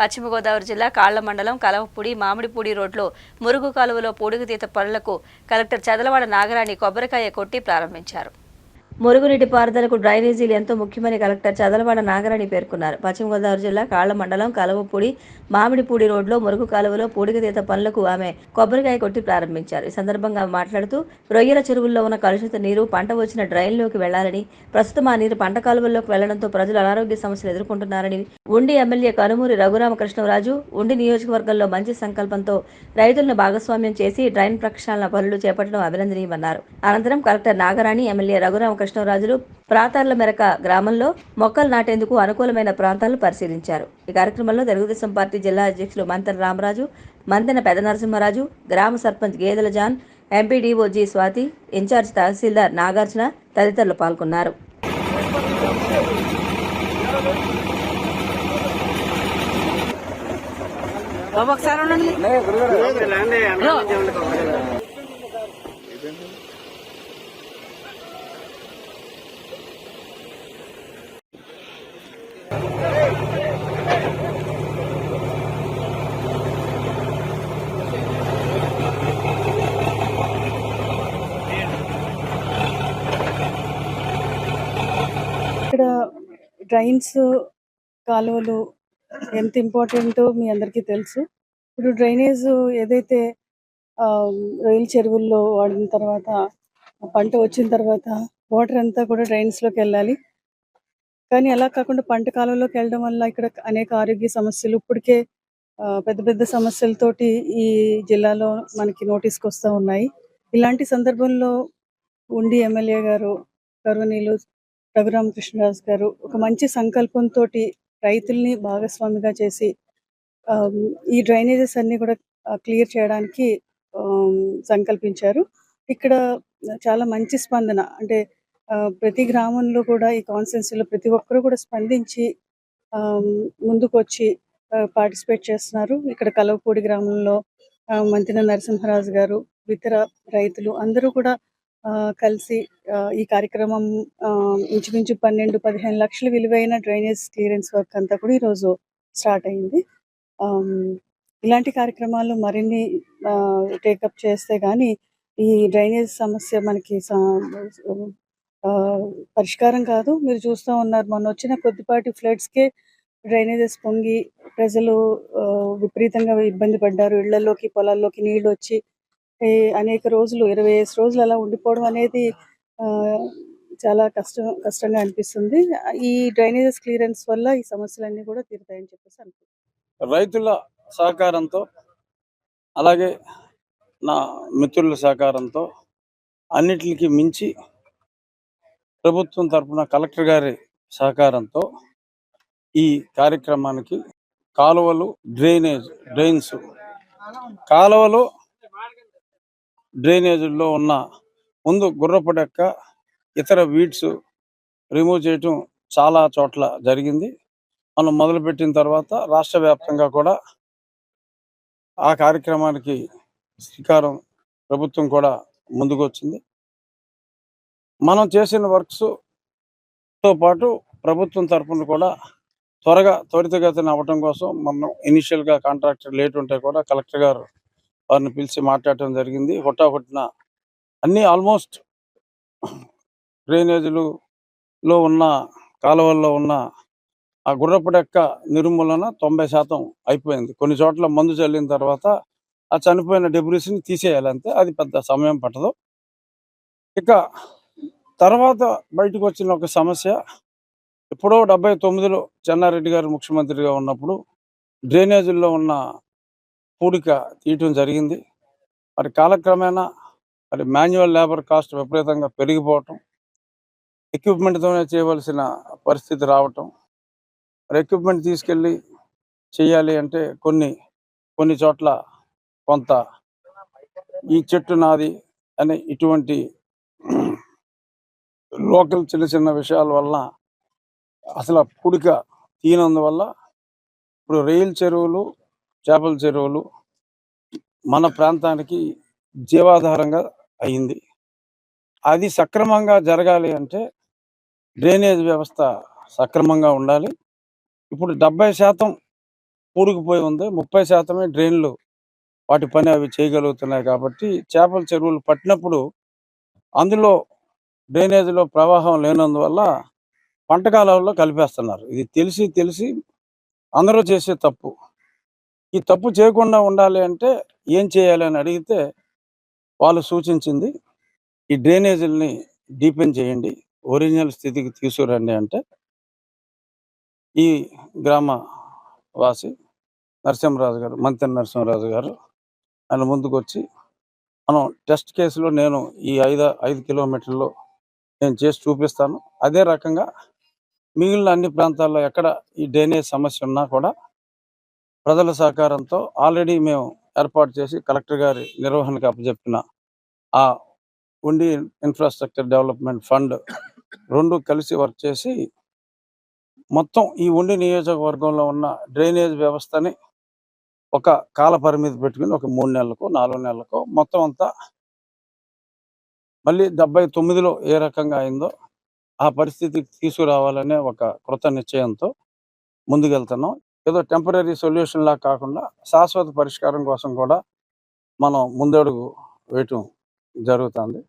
పశ్చిమ గోదావరి జిల్లా కాళ్ల మండలం కలవపూడి మామిడిపూడి రోడ్లో మురుగు కాలువలో పూడికతీత పనులకు కలెక్టర్ చదలవాడ నాగరాణి కొబ్బరికాయ కొట్టి ప్రారంభించారు. మురుగునీటి పారుదలకు డ్రైనేజీలు ఎంతో ముఖ్యమని కలెక్టర్ చదలవాడ నాగరాణి పేర్కొన్నారు. పశ్చిమ గోదావరి జిల్లా కాళ్ల మండలం కలవపూడి మామిడిపూడి రోడ్లో మురుగు కాలువలో పూడికతీత పనులకు ఆమె కొబ్బరికాయ కొట్టి ప్రారంభించారు. ఈ సందర్భంగా మాట్లాడుతూ రొయ్యల చెరువుల్లో ఉన్న కలుషిత నీరు పంట వచ్చిన డ్రైన్లోకి వెళ్లాలని, ప్రస్తుతం ఆ నీరు పంట కాలువల్లోకి వెళ్లడంతో ప్రజలు అనారోగ్య సమస్యలు ఎదుర్కొంటున్నారని, ఉండి ఎమ్మెల్యే కనుమూరి రఘురామకృష్ణరాజు ఉండి నియోజకవర్గంలో మంచి సంకల్పంతో రైతులను భాగస్వామ్యం చేసి డ్రైన్ ప్రక్షాళన పనులు చేపట్టడం అభినందనీయమన్నారు. అనంతరం కలెక్టర్ నాగరాణి, ఎమ్మెల్యే రఘురామకృష్ణరాజులు ప్రాతార్ల మెరక గ్రామంలో మొక్కలు నాటేందుకు అనుకూలమైన ప్రాంతాలను పరిశీలించారు. ఈ కార్యక్రమంలో తెలుగుదేశం పార్టీ జిల్లా అధ్యక్షులు మంతెన రామరాజు, మంతెన పెద నరసింహరాజు, గ్రామ sarpanch Gedela John, MPDO G Swathi, in charge tahsildar Nagarjuna తదితరులు పాల్గొన్నారు. ఇక్కడ డ్రైన్స్ కాలువలు ఎంత ఇంపార్టెంటో మీ అందరికీ తెలుసు. ఇప్పుడు డ్రైనేజ్ ఏదైతే రొయ్యల చెరువుల్లో వాడిన తర్వాత పంట వచ్చిన తర్వాత వాటర్ అంతా కూడా డ్రైన్స్లోకి వెళ్ళాలి. కానీ అలా కాకుండా పంట కాలువలోకి వెళ్ళడం వల్ల ఇక్కడ అనేక ఆరోగ్య సమస్యలు ఇప్పటికే పెద్ద పెద్ద సమస్యలతోటి ఈ జిల్లాలో మనకి నోటీస్కి వస్తూ ఉన్నాయి. ఇలాంటి సందర్భంలో ఉండి ఎమ్మెల్యే గారు గౌరవనీయులు రఘురామకృష్ణరాజు గారు ఒక మంచి సంకల్పంతో రైతుల్ని భాగస్వామిగా చేసి ఈ డ్రైనేజెస్ అన్ని కూడా క్లియర్ చేయడానికి సంకల్పించారు. ఇక్కడ చాలా మంచి స్పందన, అంటే ప్రతి గ్రామంలో కూడా ఈ కాన్స్టిట్యున్సీలో ప్రతి ఒక్కరు కూడా స్పందించి ముందుకు వచ్చి పార్టిసిపేట్ చేస్తున్నారు. ఇక్కడ కలవపూడి గ్రామంలో మంతెన నరసింహరాజు గారు, ఇతర రైతులు అందరూ కూడా కలిసి ఈ కార్యక్రమం ఇంచుమించు 12-15 లక్షల విలువైన డ్రైనేజ్ క్లియరెన్స్ వర్క్ అంతా కూడా ఈరోజు స్టార్ట్ అయింది. ఇలాంటి కార్యక్రమాలు మరిన్ని టేకప్ చేస్తే కానీ ఈ డ్రైనేజ్ సమస్య మనకి పరిష్కారం కాదు. మీరు చూస్తూ ఉన్నారు, మొన్న వచ్చిన కొద్దిపాటి ఫ్లడ్స్కే డ్రైనేజెస్ పొంగి ప్రజలు విపరీతంగా ఇబ్బంది పడ్డారు. ఇళ్లలోకి పొలాల్లోకి నీళ్ళు వచ్చి అనేక రోజులు 25 రోజులు అలా ఉండిపోవడం అనేది చాలా కష్టంగా అనిపిస్తుంది. ఈ డ్రైనేజెస్ క్లియరెన్స్ వల్ల ఈ సమస్యలన్నీ కూడా తీరుతాయని చెప్పేసి అనుకుంటున్నాను. రైతుల సహకారంతో అలాగే నా మిత్రుల సహకారంతో అన్నిటికి మించి ప్రభుత్వం తరఫున కలెక్టర్ గారి సహకారంతో ఈ కార్యక్రమానికి కాలువలు డ్రైన్స్ కాలువలు డ్రైనేజీల్లో ఉన్న ముందు గుర్రపడెక్క ఇతర వీడ్స్ రిమూవ్ చేయటం చాలా చోట్ల జరిగింది. మనం మొదలుపెట్టిన తర్వాత రాష్ట్ర వ్యాప్తంగా కూడా ఆ కార్యక్రమానికి శ్రీకారం ప్రభుత్వం కూడా ముందుకు వచ్చింది. మనం చేసిన వర్క్స్తో పాటు ప్రభుత్వం తరఫున కూడా త్వరితగతిన అవ్వటం కోసం మనం ఇనిషియల్గా కాంట్రాక్టర్ లేట్ ఉంటే కూడా కలెక్టర్ గారు వారిని పిలిచి మాట్లాడటం జరిగింది. హుటాహుటిన అన్నీ ఆల్మోస్ట్ డ్రైనేజీలలో ఉన్న కాలువల్లో ఉన్న ఆ గుర్రపడెక్క నిర్మూలన 90% అయిపోయింది. కొన్ని చోట్ల మందు చల్లిన తర్వాత ఆ చనిపోయిన డెబ్రిస్ని తీసేయాలి, అంతే. అది పెద్ద సమయం పట్టదు. ఇక తర్వాత బయటకు వచ్చిన ఒక సమస్య, ఎప్పుడో 79లో చెన్నారెడ్డి గారు ముఖ్యమంత్రిగా ఉన్నప్పుడు డ్రైనేజీల్లో ఉన్న పూడిక తీయటం జరిగింది. మరి కాలక్రమేణా మరి మాన్యువల్ లేబర్ కాస్ట్ విపరీతంగా పెరిగిపోవటం, ఎక్విప్మెంట్తోనే చేయవలసిన పరిస్థితి రావటం, మరి ఎక్విప్మెంట్ తీసుకెళ్ళి చేయాలి అంటే కొన్ని చోట్ల కొంత ఈ చెట్టు నాది అని ఇటువంటి లోకల్ చిన్న చిన్న విషయాల వల్ల అసలు పూడిక తీయనందువల్ల ఇప్పుడు రొయ్యల చెరువులు, చేపల చెరువులు మన ప్రాంతానికి జీవాధారంగా అయింది. అది సక్రమంగా జరగాలి అంటే డ్రైనేజ్ వ్యవస్థ సక్రమంగా ఉండాలి. ఇప్పుడు 70% పూడుకుపోయి ఉంది. 30% డ్రైన్లు వాటి పని అవి చేయగలుగుతున్నాయి. కాబట్టి చేపల చెరువులు పట్టినప్పుడు అందులో డ్రైనేజీలో ప్రవాహం లేనందువల్ల పంట కాలువల్లో కలిపేస్తున్నారు. ఇది తెలిసి అందరూ చేసే తప్పు. ఈ తప్పు చేయకుండా ఉండాలి అంటే ఏం చేయాలి అని అడిగితే వాళ్ళు సూచించింది ఈ డ్రైనేజీలని డీపెన్ చేయండి, ఒరిజినల్ స్థితికి తీసుకురండి అంటే ఈ గ్రామ వాసి నరసింహరాజు గారు, మంతెన నరసింహరాజు గారు ఆయన ముందుకొచ్చి మనం టెస్ట్ కేసులో నేను ఈ 5 కిలోమీటర్లో నేను చేసి చూపిస్తాను. అదే రకంగా మిగిలిన అన్ని ప్రాంతాల్లో ఎక్కడ ఈ డ్రైనేజ్ సమస్య ఉన్నా కూడా ప్రజల సహకారంతో ఆల్రెడీ మేము ఏర్పాటు చేసి కలెక్టర్ గారి నిర్వహణకు అప్పచెప్పిన ఆ ఉండి ఇన్ఫ్రాస్ట్రక్చర్ డెవలప్మెంట్ ఫండ్ 2 కలిసి వర్క్ చేసి మొత్తం ఈ ఉండి నియోజకవర్గంలో ఉన్న డ్రైనేజ్ వ్యవస్థని ఒక కాల పరిమితి పెట్టుకుని ఒక 3 నెలలకో 4 నెలలకో మొత్తం అంతా మళ్ళీ 79లో ఏ రకంగా అయిందో ఆ పరిస్థితికి తీసుకురావాలనే ఒక కృత నిశ్చయంతో ముందుకెళ్తున్నాం. ఏదో టెంపరరీ సొల్యూషన్ లా కాకుండా శాశ్వత పరిష్కారం కోసం కూడా మనం ముందడుగు వేయటం జరుగుతుంది.